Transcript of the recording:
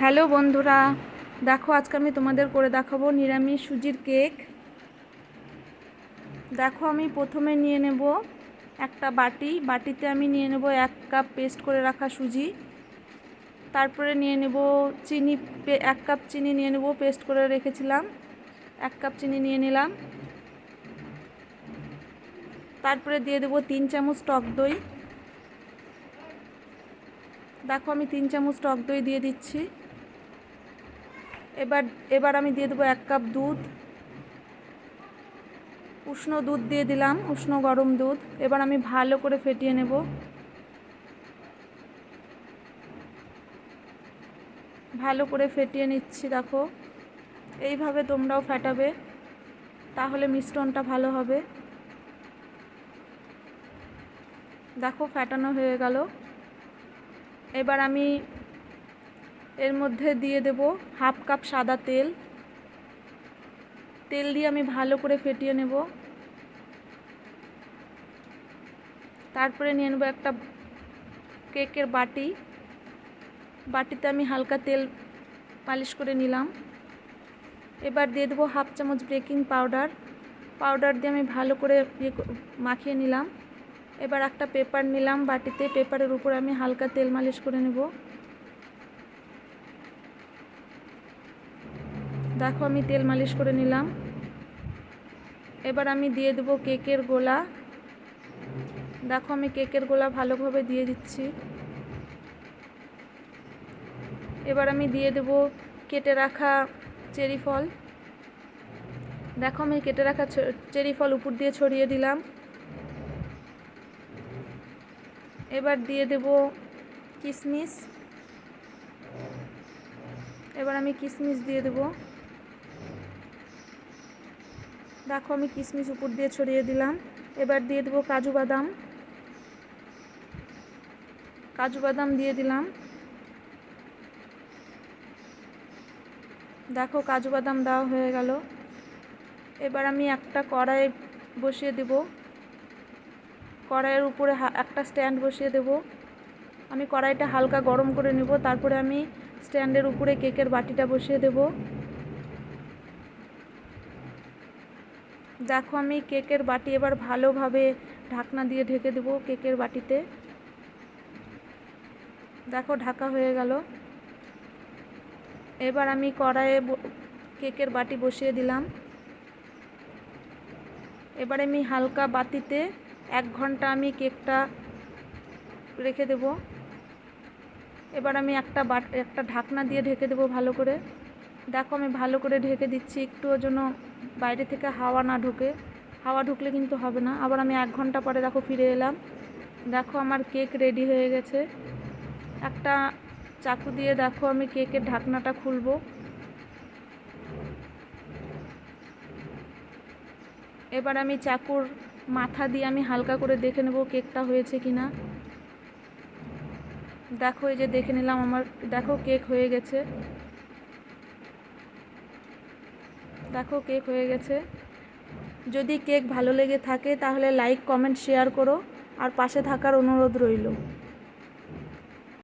Hello বন্ধুরা, দেখো আজকে আমি তোমাদের করে দেখাবো নিরামিষ সুজির কেক। দেখো আমি প্রথমে নিয়ে নেব একটা বাটিতে আমি নিয়ে নেব 1 কাপ পেস্ট করে রাখা সুজি। তারপরে নিয়ে নেব চিনি, 1 কাপ চিনি নিয়ে নেব, পেস্ট করে রেখেছিলাম। 1 কাপ চিনি নিয়ে নিলাম। তারপরে দিয়ে দেব 3 চামচ টক দই। দেখো আমি 3 চামচ টক দই দিয়ে দিচ্ছি। এবার আমি দিয়ে দেবো 1 কাপ দুধ, উষ্ণ দুধ দিয়ে দিলাম, উষ্ণ গরম দুধ। এবার আমি ভালো করে ফেটিয়ে নেব। ভালো করে ফেটিয়ে নিচ্ছি। দেখো এইভাবে তোমরাও ফেটাবে, তাহলে মিশ্রণটা ভালো হবে। দেখো ফেটানো হয়ে গেল। এবার আমি এর মধ্যে দিয়ে দেব 1/2 কাপ সাদা তেল। তেল দিয়ে আমি ভালো করে ফেটিয়ে নেব। তারপরে নিয়ে নেব একটা কেকের বাটিতে আমি হালকা তেল মালিশ করে নিলাম। এবার দিয়ে দেবো 1/2 চামচ বেকিং পাউডার দিয়ে আমি ভালো করে মাখিয়ে নিলাম। এবার একটা পেপার নিলাম বাটিতে, পেপারের উপরে আমি হালকা তেল মালিশ করে নেব। দেখো আমি তেল মালিশ করে নিলাম। এবার আমি দিয়ে দেবো কেকের গোলা। দেখো আমি কেকের গোলা ভালোভাবে দিয়ে দিচ্ছি। এবার আমি দিয়ে দেব কেটে রাখা চেরি ফল। দেখো আমি কেটে রাখা চেরি ফল উপর দিয়ে ছড়িয়ে দিলাম। এবার দিয়ে দেব কিশমিশ। এবার আমি কিশমিশ দিয়ে দেব। দেখো আমি কিশমিশ উপর দিয়ে ছড়িয়ে দিলাম। এবার দিয়ে দেব কাজু বাদাম দিয়ে দিলাম। দেখো কাজু বাদাম দেওয়া হয়ে গেল। এবার আমি একটা কড়াই বসিয়ে দেব। কড়াইয়ের উপরে একটা স্ট্যান্ড বসিয়ে দেব। আমি কড়াইটা হালকা গরম করে নেব। তারপরে আমি স্ট্যান্ডের উপরে কেকের বাটিটা বসিয়ে দেব। দেখো আমি কেকের বাটি এবার ভালোভাবে ঢাকনা দিয়ে ঢেকে দেব কেকের বাটিতে। দেখো ঢাকা হয়ে গেল। এবার আমি কড়াইয়ে কেকের বাটি বসিয়ে দিলাম। এবার আমি হালকা বাতিতে 1 ঘন্টা আমি কেকটা রেখে দেব। এবার আমি একটা ঢাকনা দিয়ে ঢেকে দেব ভালো করে। দেখো আমি ভালো করে ঢেকে দিচ্ছি, একটুও যেন বাইরে থেকে হাওয়া না ঢোকে। হাওয়া ঢুকলে কিন্তু হবে না। আবার আমি 1 ঘন্টা পরে দেখো ফিরে এলাম। দেখো আমার কেক রেডি হয়ে গেছে। একটা চাকু দিয়ে দেখো আমি কেকের ঢাকনাটা খুলবো। এবার আমি চাকুর মাথা দিয়ে আমি হালকা করে দেখে নেব কেকটা হয়েছে কিনা। দেখো এই যে দেখে নিলাম, আমার দেখো কেক হয়ে গেছে। দেখো কেক হয়ে গেছে। যদি কেক ভালো লেগে থাকে তাহলে লাইক, কমেন্ট, শেয়ার করো আর পাশে থাকার অনুরোধ রইল।